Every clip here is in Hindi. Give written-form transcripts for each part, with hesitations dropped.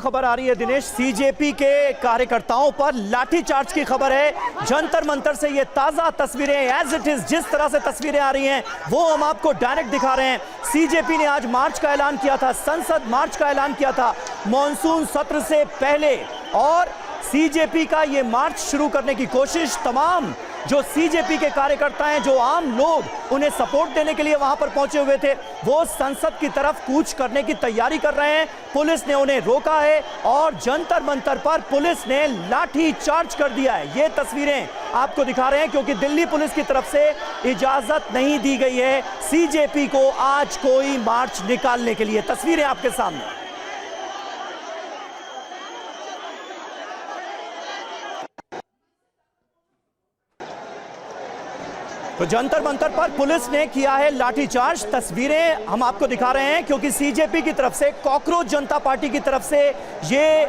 खबर आ रही है दिनेश, सीजेपी के कार्यकर्ताओं पर लाठीचार्ज की खबर है। जंतर मंतर से ये ताजा तस्वीरें एज इट इज जिस तरह से तस्वीरें आ रही हैं वो हम आपको डायरेक्ट दिखा रहे हैं। सीजेपी ने आज मार्च का ऐलान किया था, संसद मार्च का ऐलान किया था मॉनसून सत्र से पहले, और सीजेपी का ये मार्च शुरू करने की कोशिश तमाम जो सीजेपी के कार्यकर्ता हैं, जो आम लोग उन्हें सपोर्ट देने के लिए वहां पर पहुंचे हुए थे, वो संसद की तरफ कूच करने की तैयारी कर रहे हैं। पुलिस ने उन्हें रोका है और जंतर मंतर पर पुलिस ने लाठी चार्ज कर दिया है। ये तस्वीरें आपको दिखा रहे हैं क्योंकि दिल्ली पुलिस की तरफ से इजाजत नहीं दी गई है सीजेपी को आज कोई मार्च निकालने के लिए। तस्वीरें आपके सामने। तो जंतर मंतर पर पुलिस ने किया है लाठीचार्ज। तस्वीरें हम आपको दिखा रहे हैं क्योंकि सीजेपी की तरफ से, कॉकरोच जनता पार्टी की तरफ से ये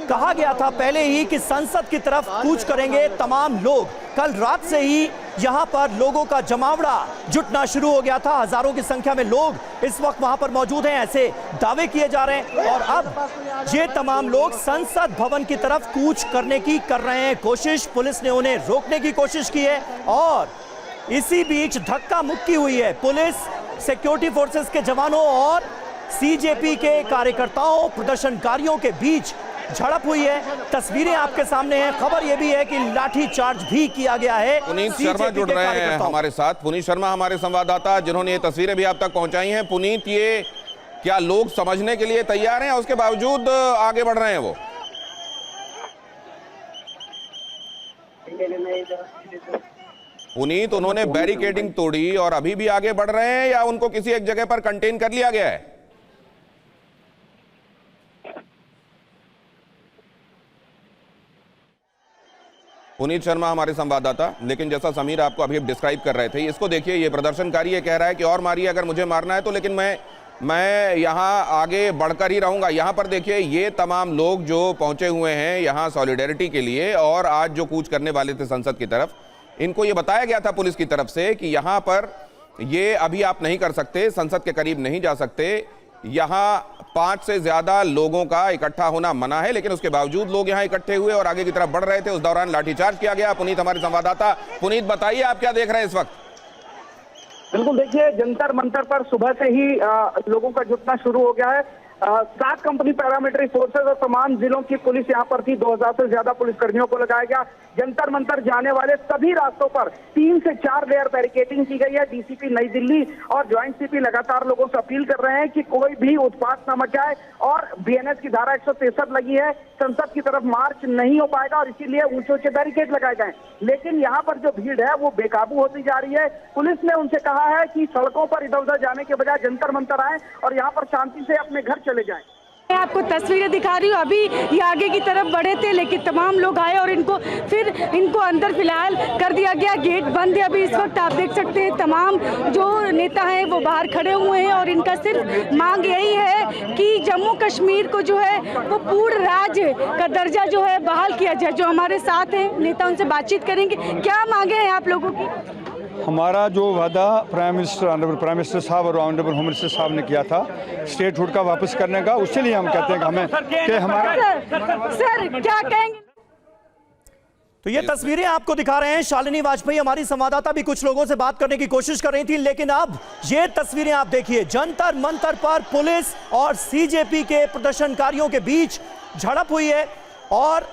कहा गया था पहले ही कि संसद की तरफ कूच करेंगे तमाम लोग। कल रात से ही यहां पर लोगों का जमावड़ा जुटना शुरू हो गया था। हजारों की संख्या में लोग इस वक्त वहां पर मौजूद हैं, ऐसे दावे किए जा रहे हैं। और अब ये तमाम लोग संसद भवन की तरफ कूच करने की कर रहे हैं कोशिश। पुलिस ने उन्हें रोकने की कोशिश की है और इसी बीच धक्का मुक्की हुई है। पुलिस, सिक्योरिटी फोर्सेस के जवानों और सीजेपी के कार्यकर्ताओं, प्रदर्शनकारियों के बीच झड़प हुई है। तस्वीरें आपके सामने हैं। खबर यह भी है कि लाठी चार्ज भी किया गया है। पुनीत शर्मा जुड़ रहे हैं हमारे साथ। पुनीत शर्मा हमारे संवाददाता जिन्होंने ये तस्वीरें भी आप तक पहुंचाई हैं। पुनीत, ये क्या लोग समझने के लिए तैयार हैं, उसके बावजूद आगे बढ़ रहे हैं वो? पुनीत, उन्होंने बैरिकेडिंग तोड़ी और अभी भी आगे बढ़ रहे हैं या उनको किसी एक जगह पर कंटेन कर लिया गया है? पुनीत शर्मा हमारे संवाददाता। लेकिन जैसा समीर आपको अभी डिस्क्राइब कर रहे थे, इसको देखिए, ये प्रदर्शनकारी ये कह रहा है कि और मारिए अगर मुझे मारना है तो, लेकिन मैं यहाँ आगे बढ़कर ही रहूंगा। यहाँ पर देखिए, ये तमाम लोग जो पहुंचे हुए हैं यहाँ सॉलिडेरिटी के लिए और आज जो कूच करने वाले थे संसद की तरफ, इनको ये बताया गया था पुलिस की तरफ से कि यहाँ पर ये अभी आप नहीं कर सकते, संसद के करीब नहीं जा सकते, यहाँ 5 से ज्यादा लोगों का इकट्ठा होना मना है। लेकिन उसके बावजूद लोग यहाँ इकट्ठे हुए और आगे की तरफ बढ़ रहे थे। उस दौरान लाठीचार्ज किया गया। पुनीत हमारे संवाददाता। पुनीत, बताइए आप क्या देख रहे हैं इस वक्त? बिल्कुल, देखिए, जंतर मंतर पर सुबह से ही लोगों का जुटना शुरू हो गया है। 7 कंपनी पैरामिलिट्री फोर्सेस और तमाम जिलों की पुलिस यहाँ पर थी। 2000 से ज्यादा पुलिसकर्मियों को लगाया गया। जंतर मंतर जाने वाले सभी रास्तों पर 3 से 4 लेयर बैरिकेडिंग की गई है। डीसीपी नई दिल्ली और ज्वाइंट सीपी लगातार लोगों से अपील कर रहे हैं कि कोई भी उत्पात न मचाए और बीएनएस की धारा 163 लगी है, संसद की तरफ मार्च नहीं हो पाएगा और इसीलिए ऊंचे ऊंचे बैरिकेड लगाए गए। लेकिन यहाँ पर जो भीड़ है वो बेकाबू होती जा रही है। पुलिस ने उनसे कहा है कि सड़कों पर इधर उधर जाने के बजाय जंतर मंतर आए और यहाँ पर शांति से अपने घर चले जाएं। मैं आपको तस्वीरें दिखा रही हूँ। अभी ये आगे की तरफ बढ़े थे लेकिन तमाम लोग आए और इनको अंदर फिलहाल कर दिया गया। गेट बंद है अभी इस वक्त। आप देख सकते हैं तमाम जो नेता हैं वो बाहर खड़े हुए हैं और इनका सिर्फ मांग यही है कि जम्मू कश्मीर को जो है वो पूर्ण राज्य का दर्जा जो है बहाल किया जाए। जो हमारे साथ हैं नेता, उनसे बातचीत करेंगे। क्या मांगे हैं आप लोगों की? हमारा जो वादा प्राइम मिनिस्टर साहब और ऑनरेबल होम मिनिस्टर साहब ने किया था स्टेटहुड का वापस करने का, उसके लिए हम कहते हैं कि हमें कि हमारा सर क्या कहेंगे? तो ये तस्वीरें आपको दिखा रहे हैं। शालिनी वाजपेयी हमारी संवाददाता भी कुछ लोगों से बात करने की कोशिश कर रही थी, लेकिन अब ये तस्वीरें आप देखिए। जंतर मंतर पर पुलिस और सीजेपी के प्रदर्शनकारियों के बीच झड़प हुई है और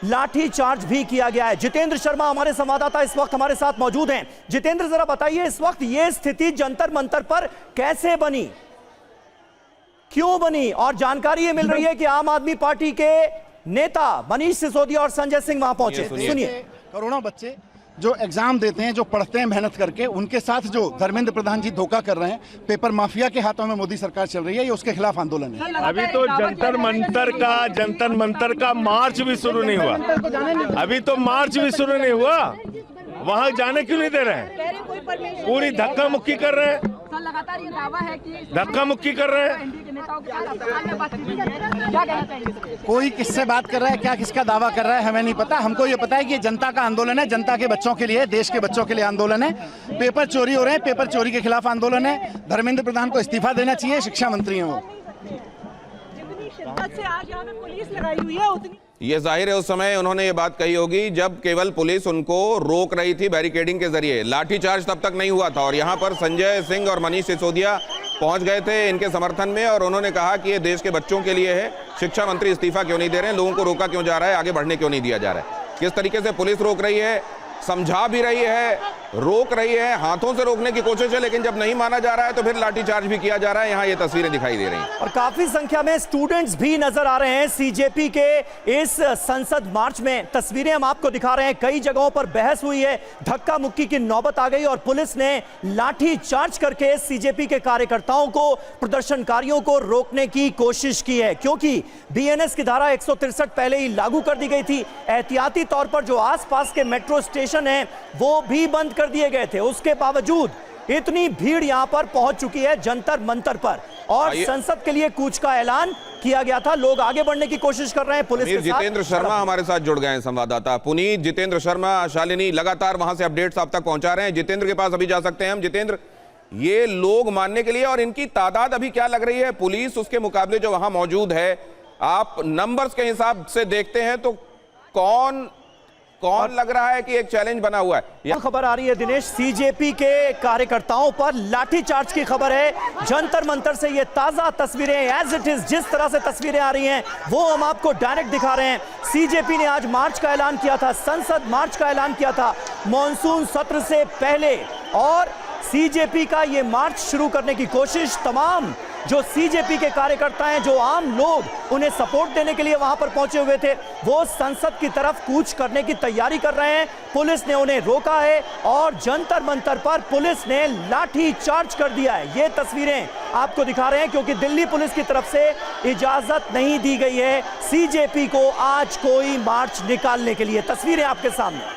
लाठी चार्ज भी किया गया है। जितेंद्र शर्मा हमारे संवाददाता इस वक्त हमारे साथ मौजूद हैं। जितेंद्र, जरा बताइए इस वक्त ये स्थिति जंतर मंतर पर कैसे बनी, क्यों बनी? और जानकारी ये मिल रही है कि आम आदमी पार्टी के नेता मनीष सिसोदिया और संजय सिंह वहां पहुंचे। सुनिए। करोड़ों बच्चे जो एग्जाम देते हैं, जो पढ़ते हैं मेहनत करके, उनके साथ जो धर्मेंद्र प्रधान जी धोखा कर रहे हैं, पेपर माफिया के हाथों में मोदी सरकार चल रही है, ये उसके खिलाफ आंदोलन है। अभी तो जंतर मंतर का मार्च भी शुरू नहीं हुआ। अभी तो मार्च भी शुरू नहीं हुआ, वहाँ जाने क्यों नहीं दे रहे हैं? पूरी धक्का मुक्की कर रहे हैं, लगातार ये दावा है कि धक्का मुक्की कर रहे हैं। कोई किससे बात कर रहा है, क्या किसका दावा कर रहा है, हमें नहीं पता। हमको ये पता है कि ये जनता का आंदोलन है, जनता के बच्चों के लिए, देश के बच्चों के लिए आंदोलन है। पेपर चोरी हो रहे हैं, पेपर चोरी के खिलाफ आंदोलन है। धर्मेंद्र प्रधान को इस्तीफा देना चाहिए, शिक्षा मंत्री हैं वो। आज से आज यहाँ पे पुलिस लगाई हुई है उतनी। ये जाहिर है उस समय उन्होंने ये बात कही होगी जब केवल पुलिस उनको रोक रही थी बैरिकेडिंग के जरिए, लाठीचार्ज तब तक नहीं हुआ था। और यहाँ पर संजय सिंह और मनीष सिसोदिया पहुंच गए थे इनके समर्थन में और उन्होंने कहा कि ये देश के बच्चों के लिए है, शिक्षा मंत्री इस्तीफा क्यों नहीं दे रहे हैं, लोगों को रोका क्यों जा रहा है, आगे बढ़ने क्यों नहीं दिया जा रहा है। किस तरीके से पुलिस रोक रही है, समझा भी रही है, रोक रही है, हाथों से रोकने की कोशिश है, लेकिन जब नहीं माना जा रहा है तो फिर लाठीचार्ज भी किया जा रहा है। यहाँ ये तस्वीरें दिखाई दे रही हैं और काफी संख्या में स्टूडेंट्स भी नजर आ रहे हैं सीजेपी के इस संसद मार्च में। तस्वीरें हम आपको दिखा रहे हैं, कई जगहों पर बहस हुई है, धक्का मुक्की की नौबत आ गई और पुलिस ने लाठी चार्ज करके सीजेपी के कार्यकर्ताओं को, प्रदर्शनकारियों को रोकने की कोशिश की है, क्योंकि बीएनएस की धारा 163 पहले ही लागू कर दी गई थी। एहतियाती तौर पर जो आसपास के मेट्रो स्टेशन है वो भी बंद कर दिए गए थे। उसके बावजूद इतनी भीड़ यहां पर पहुंच चुकी है जंतर मंतर पर और संसद के लिए कूच का ऐलान किया गया था। लोग आगे बढ़ने की कोशिश कर रहे हैं पुलिस के साथ। जितेंद्र शर्मा हमारे साथ जुड़ गए हैं, संवाददाता पुनीत। जितेंद्र शर्मा, शालिनी लगातार वहां से अपडेट्स आप तक पहुंचा रहे हैं। जितेंद्र के पास अभी जा सकते हैं हम। जितेंद्र, ये लोग मानने के लिए और इनकी तादाद अभी क्या लग रही है पुलिस उसके मुकाबले जो वहां मौजूद है, आप नंबर्स के हिसाब से देखते हैं तो कौन लग रहा है कि एक चैलेंज बना हुआ है? यह खबर आ रही है दिनेश, सीजेपी के कार्यकर्ताओं पर लाठीचार्ज की खबर है। जंतर मंतर से ये ताजा तस्वीरें एज इट इज, जिस तरह से तस्वीरें आ रही हैं वो हम आपको डायरेक्ट दिखा रहे हैं। सीजेपी ने आज मार्च का ऐलान किया था, संसद मार्च का ऐलान किया था मॉनसून सत्र से पहले, और सीजेपी का ये मार्च शुरू करने की कोशिश तमाम जो सीजेपी के कार्यकर्ता हैं, जो आम लोग उन्हें सपोर्ट देने के लिए वहां पर पहुंचे हुए थे, वो संसद की तरफ कूच करने की तैयारी कर रहे हैं। पुलिस ने उन्हें रोका है और जंतर मंतर पर पुलिस ने लाठी चार्ज कर दिया है। ये तस्वीरें आपको दिखा रहे हैं क्योंकि दिल्ली पुलिस की तरफ से इजाजत नहीं दी गई है सीजेपी को आज कोई मार्च निकालने के लिए। तस्वीरें आपके सामने।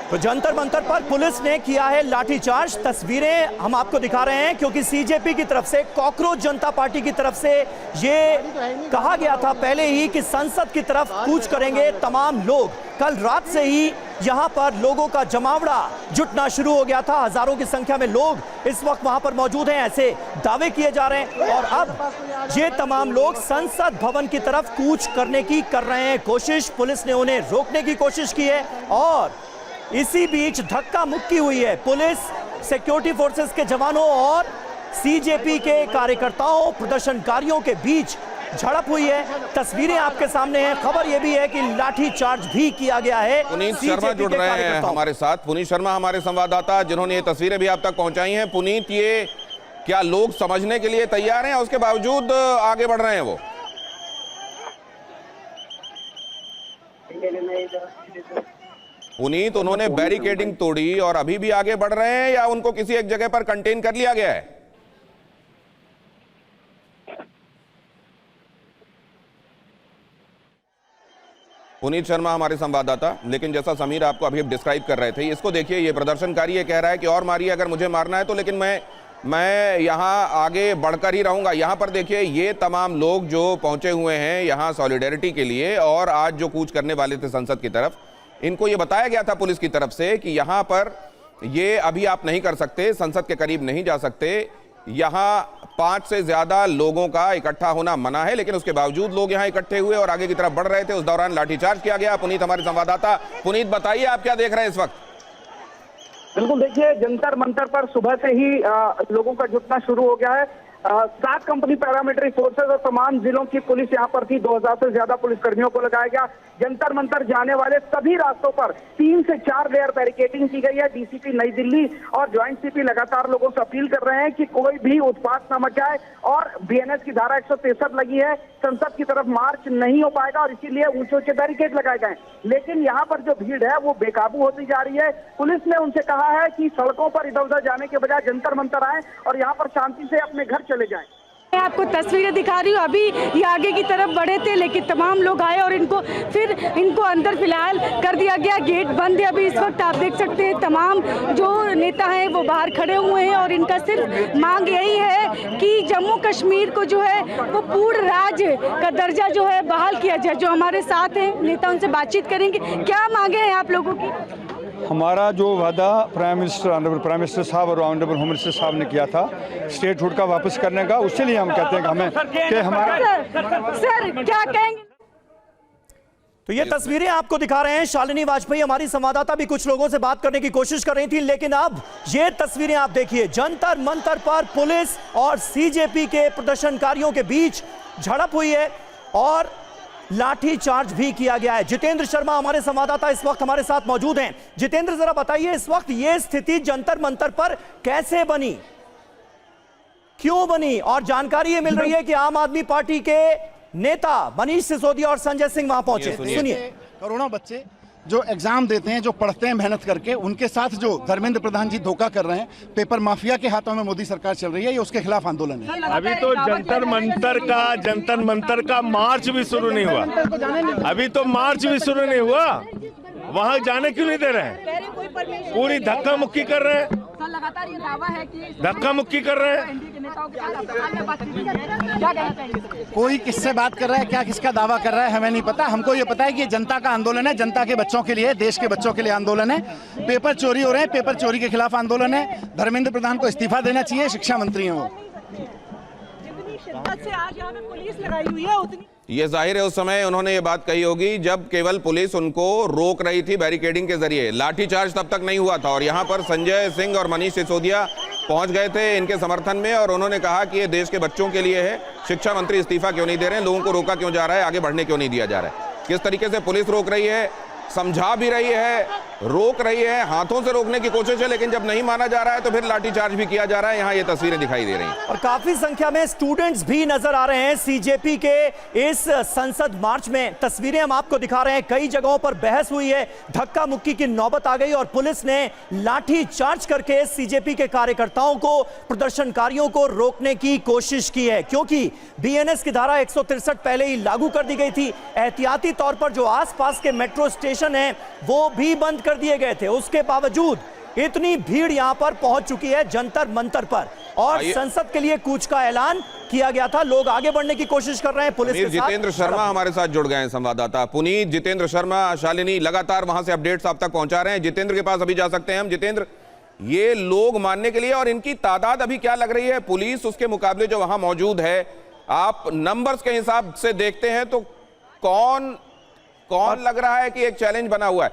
तो जंतर मंतर पर पुलिस ने किया है लाठीचार्ज। तस्वीरें हम आपको दिखा रहे हैं क्योंकि सीजेपी की तरफ से, कॉकरोच जनता पार्टी की तरफ से ये कहा गया था पहले ही कि संसद की तरफ कूच करेंगे तमाम लोग। कल रात से ही यहां पर लोगों का जमावड़ा जुटना शुरू हो गया था। हजारों की संख्या में लोग इस वक्त वहां पर मौजूद हैं, ऐसे दावे किए जा रहे हैं। और अब ये तमाम लोग संसद भवन की तरफ कूच करने की कर रहे हैं कोशिश। पुलिस ने उन्हें रोकने की कोशिश की है और इसी बीच धक्का मुक्की हुई है। पुलिस, सिक्योरिटी फोर्सेस के जवानों और सीजेपी के कार्यकर्ताओं, प्रदर्शनकारियों के बीच झड़प हुई है। तस्वीरें आपके सामने हैं। खबर यह भी है कि लाठी चार्ज भी किया गया है। पुनीत शर्मा जुड़ रहे हैं हमारे साथ। पुनीत शर्मा हमारे संवाददाता जिन्होंने ये तस्वीरें भी आप तक पहुंचाई हैं। पुनीत, ये क्या लोग समझने के लिए तैयार हैं, उसके बावजूद आगे बढ़ रहे हैं वो? पुनीत, उन्होंने बैरिकेडिंग तोड़ी और अभी भी आगे बढ़ रहे हैं या उनको किसी एक जगह पर कंटेन कर लिया गया है? पुनीत शर्मा हमारे संवाददाता, लेकिन जैसा समीर आपको अभी डिस्क्राइब कर रहे थे, इसको देखिए, ये प्रदर्शनकारी ये कह रहा है कि और मारिए अगर मुझे मारना है तो, लेकिन मैं यहाँ आगे बढ़कर ही रहूंगा। यहाँ पर देखिए, ये तमाम लोग जो पहुंचे हुए हैं यहाँ सॉलिडेरिटी के लिए और आज जो कूच करने वाले थे संसद की तरफ, इनको ये बताया गया था पुलिस की तरफ से कि यहाँ पर ये अभी आप नहीं कर सकते, संसद के करीब नहीं जा सकते, यहाँ 5 से ज्यादा लोगों का इकट्ठा होना मना है। लेकिन उसके बावजूद लोग यहाँ इकट्ठे हुए और आगे की तरफ बढ़ रहे थे। उस दौरान लाठीचार्ज किया गया। पुनीत हमारे संवाददाता, पुनीत बताइए आप क्या देख रहे हैं इस वक्त? बिल्कुल, देखिए जंतर मंतर पर सुबह से ही लोगों का जुटना शुरू हो गया है। 7 कंपनी पैरामिलिट्री फोर्सेस और तमाम जिलों की पुलिस यहाँ पर थी। 2000 से ज्यादा पुलिसकर्मियों को लगाया गया। जंतर मंतर जाने वाले सभी रास्तों पर 3 से 4 लेयर बैरिकेडिंग की गई है। डीसीपी नई दिल्ली और ज्वाइंट सीपी लगातार लोगों से अपील कर रहे हैं कि कोई भी उत्पात न मचाए और बीएनएस की धारा 163 लगी है, संसद की तरफ मार्च नहीं हो पाएगा और इसीलिए ऊंचे ऊंचे बैरिकेड लगाए गए। लेकिन यहाँ पर जो भीड़ है वो बेकाबू होती जा रही है। पुलिस ने उनसे कहा है कि सड़कों पर इधर उधर जाने के बजाय जंतर मंतर आए और यहाँ पर शांति से अपने घर चले जाएं। मैं आपको तस्वीरें दिखा रही हूँ, अभी ये आगे की तरफ बढ़े थे लेकिन तमाम लोग आए और इनको अंदर फिलहाल कर दिया गया। गेट बंद है अभी इस वक्त, आप देख सकते हैं तमाम जो नेता हैं वो बाहर खड़े हुए हैं और इनका सिर्फ मांग यही है कि जम्मू कश्मीर को जो है वो पूर्ण राज्य का दर्जा जो है बहाल किया जाए। जो हमारे साथ हैं नेता, उनसे बातचीत करेंगे। क्या मांगे हैं आप लोगों की? हमारा जो वादा प्राइम मिनिस्टर साहब और ऑनरेबल होम मिनिस्टर साहब ने किया था स्टेट हुड का वापस करने का, उसके लिए हम कहते हैं कि हमें कि हमारा सर क्या कहेंगे? तो ये तस्वीरें आपको दिखा रहे हैं। शालिनी वाजपेयी हमारी संवाददाता भी कुछ लोगों से बात करने की कोशिश कर रही थी, लेकिन अब ये तस्वीरें आप देखिए, जंतर मंतर पर पुलिस और सीजेपी के प्रदर्शनकारियों के बीच झड़प हुई है और लाठी चार्ज भी किया गया है। जितेंद्र शर्मा हमारे संवाददाता इस वक्त हमारे साथ मौजूद हैं। जितेंद्र, जरा बताइए इस वक्त ये स्थिति जंतर मंतर पर कैसे बनी, क्यों बनी? और जानकारी ये मिल रही है कि आम आदमी पार्टी के नेता मनीष सिसोदिया और संजय सिंह वहां पहुंचे। सुनिए। करोड़ों बच्चे जो एग्जाम देते हैं, जो पढ़ते हैं मेहनत करके, उनके साथ जो धर्मेंद्र प्रधान जी धोखा कर रहे हैं, पेपर माफिया के हाथों में मोदी सरकार चल रही है, ये उसके खिलाफ आंदोलन है। अभी तो जंतर मंतर का मार्च भी शुरू नहीं हुआ। अभी तो मार्च भी शुरू नहीं हुआ, वहां जाने क्यों नहीं दे रहे हैं? पूरी धक्का मुक्की कर रहे हैं, लगातार ये दावा है कि धक्का मुक्की कर रहे हैं। कोई किससे बात कर रहा है, क्या किसका दावा कर रहा है, हमें नहीं पता। हमको ये पता है कि ये जनता का आंदोलन है, जनता के बच्चों के लिए, देश के बच्चों के लिए आंदोलन है। पेपर चोरी हो रहे हैं, पेपर चोरी के खिलाफ आंदोलन है। धर्मेंद्र प्रधान को इस्तीफा देना चाहिए, शिक्षा मंत्री हैं वो। जितनी शिद्दत से आज यहाँ पे पुलिस लगाई हुई है उतनी ये जाहिर है उस समय उन्होंने ये बात कही होगी जब केवल पुलिस उनको रोक रही थी बैरिकेडिंग के जरिए, लाठीचार्ज तब तक नहीं हुआ था। और यहाँ पर संजय सिंह और मनीष सिसोदिया पहुंच गए थे इनके समर्थन में और उन्होंने कहा कि ये देश के बच्चों के लिए है, शिक्षा मंत्री इस्तीफा क्यों नहीं दे रहे हैं, लोगों को रोका क्यों जा रहा है, आगे बढ़ने क्यों नहीं दिया जा रहा है। किस तरीके से पुलिस रोक रही है, समझा भी रही है, रोक रही है, हाथों से रोकने की कोशिश है, लेकिन जब नहीं माना जा रहा है तो फिर लाठीचार्ज भी किया जा रहा है। यहाँ ये तस्वीरें दिखाई दे रही हैं और काफी संख्या में स्टूडेंट्स भी नजर आ रहे हैं सीजेपी के इस संसद मार्च में। तस्वीरें हम आपको दिखा रहे हैं, कई जगहों पर बहस हुई है, धक्का मुक्की की नौबत आ गई और पुलिस ने लाठी चार्ज करके सीजेपी के कार्यकर्ताओं को, प्रदर्शनकारियों को रोकने की कोशिश की है, क्योंकि बीएनएस की धारा 163 पहले ही लागू कर दी गई थी। एहतियाती तौर पर जो आसपास के मेट्रो स्टेशन हैं वो भी बंद कर दिए गए थे। उसके बावजूद इतनी भीड़ यहां पर पहुंच चुकी है जंतर मंतर पर और संसद के लिए कूच का ऐलान किया गया था। लोग आगे बढ़ने की कोशिश कर रहे हैं पुलिस के साथ। जितेंद्र शर्मा हमारे साथ जुड़ गए हैं, संवाददाता पुनीत। जितेंद्र शर्मा, शालिनी लगातार वहां से अपडेट्स आप तक पहुंचा रहे हैं। जितेंद्र के पास अभी जा सकते हैं हम। जितेंद्र, ये लोग मानने के लिए और इनकी तादाद अभी क्या लग रही है पुलिस उसके मुकाबले जो वहां मौजूद है, आप नंबर्स के हिसाब से देखते हैं तो कौन लग रहा है कि एक चैलेंज बना हुआ है?